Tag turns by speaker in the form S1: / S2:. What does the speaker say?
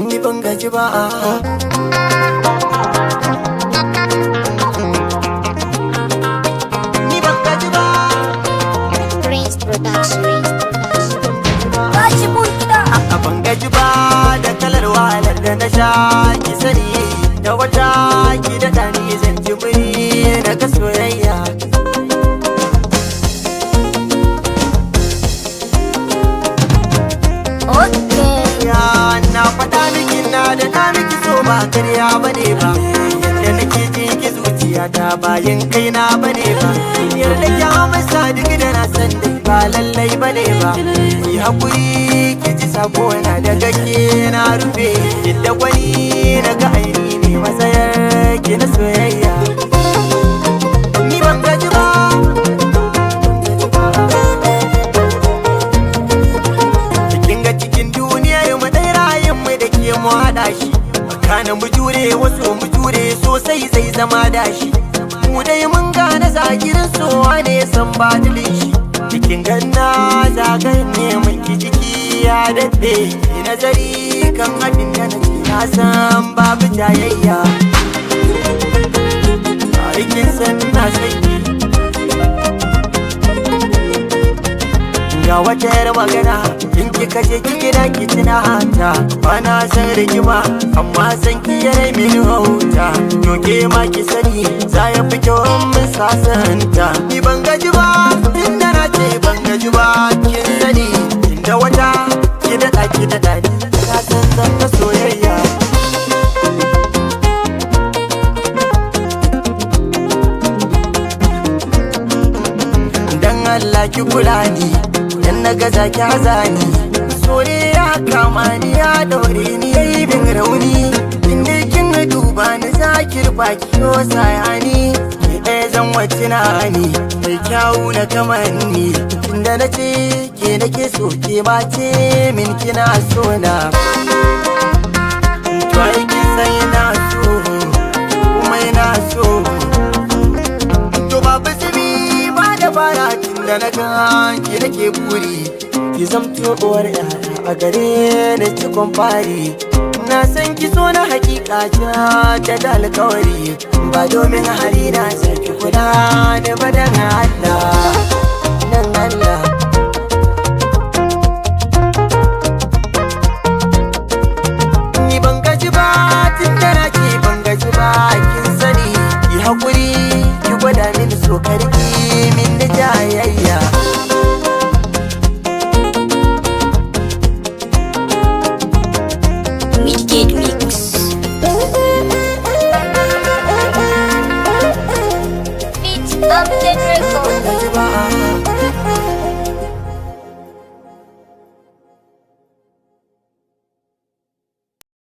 S1: ni ban gaji ba. Ni ban gaji ba.
S2: Prince Production.
S1: Ban gaji ba da kalar wahalar da na sha, ki sani da wata ki da ɗani zan ji muri daga soyayya. Na faɗa miki na da na miki so ba karya bane ba, yadda nake ji ki zuciya ta bayan kaina bane ba. Yarda ki amsa duk da na san dai ba lallai bane ba. Ki haƙuri ki ji sako na da gake na rufe, yadda gwani daga aini ne matsayar ki na soyayya. Ni ban gaji ba. Mu haɗa shi kana mu jure, wasu mu jure sosai zai zama dashi. Mu dai mun gane zagirin sowa ne san ba dalin shi. Cikin ganna zagayen ne mulki jiki ya daɗe, ki nazari kan abin da na ce na san babu jayayya. Tarikin san na sai ga wata yar magana, in kika je ki gida ki tuna ta. Bana san rigima amma san ki yare mini hauta. To ke ma ki sani za ya fi kyau mun sasanta. Ni ban gaji ba inda na ce ban gaji ba, kin sani inda wata ki daɗa ki daɗa ni na san zan ta soyayya. Dan Allah ki kula ni, dan na gaza ki hazani. Sore ya kama ni ya daure ni yayi bin rauni, inda kin duba ni zakir baki yo sayani. Ki ɗaya zan wacce na ni mai kyawu na kamanni, inda na ce ke nake so ke ma ce min kina so na. To ai kin san ina so kuma ina so, to babu simi ba da fara tunda na ga ki nake buri. Ki zamto uwar yara a gare ni cikon fari, na san ki so na hakika ta da alkawari. Ba domin hari na saki kula da badan Allah nan Allah. Ni ban gaji ba tun da na ce ban gaji ba, kin sani ki haƙuri ki gwada mini so karki min da jayayya.
S2: Midgate Mix. Beat up the record.